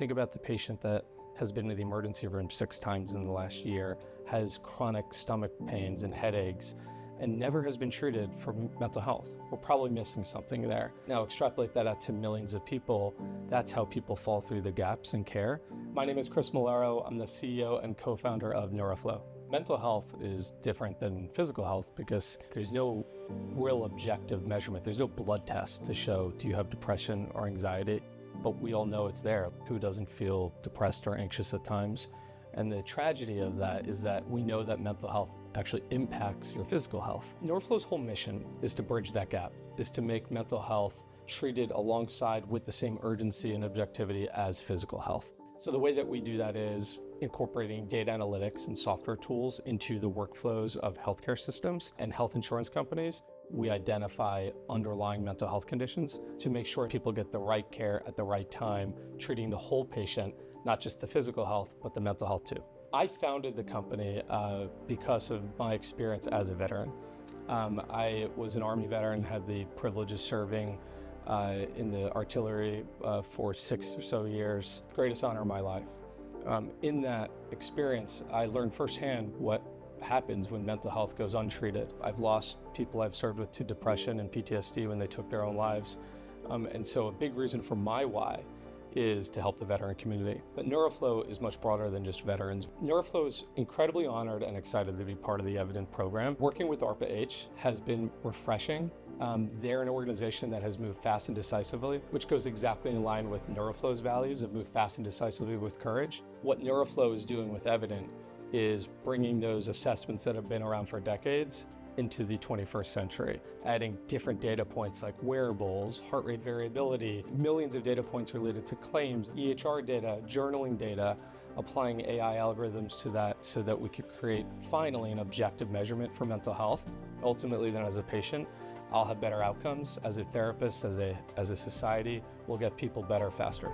Think about the patient that has been to the emergency room 6 times in the last year, has chronic stomach pains and headaches, and never has been treated for mental health. We're probably missing something there. Now extrapolate that out to millions of people. That's how people fall through the gaps in care. My name is Chris Molaro. I'm the CEO and co-founder of NeuroFlow. Mental health is different than physical health because there's no real objective measurement. There's no blood test to show, do you have depression or anxiety? But we all know it's there. Who doesn't feel depressed or anxious at times? And the tragedy of that is that we know that mental health actually impacts your physical health. NeuroFlow's whole mission is to bridge that gap, is to make mental health treated alongside with the same urgency and objectivity as physical health. So the way that we do that is incorporating data analytics and software tools into the workflows of healthcare systems and health insurance companies. We identify underlying mental health conditions to make sure people get the right care at the right time, treating the whole patient, not just the physical health, but the mental health too. I founded the company because of my experience as a veteran. I was an Army veteran, had the privilege of serving in the artillery for 6 or so years. Greatest honor of my life. In that experience, I learned firsthand what happens when mental health goes untreated. I've lost people I've served with to depression and PTSD when they took their own lives. And so a big reason for my why is to help the veteran community. But NeuroFlow is much broader than just veterans. NeuroFlow is incredibly honored and excited to be part of the Evident program. Working with ARPA-H has been refreshing. They're an organization that has moved fast and decisively, which goes exactly in line with NeuroFlow's values of move fast and decisively with courage. What NeuroFlow is doing with Evident is bringing those assessments that have been around for decades into the 21st century, adding different data points like wearables, heart rate variability, millions of data points related to claims, EHR data, journaling data, applying AI algorithms to that so that we could create finally an objective measurement for mental health. Ultimately then as a patient, I'll have better outcomes. As a therapist, as a society, we'll get people better faster.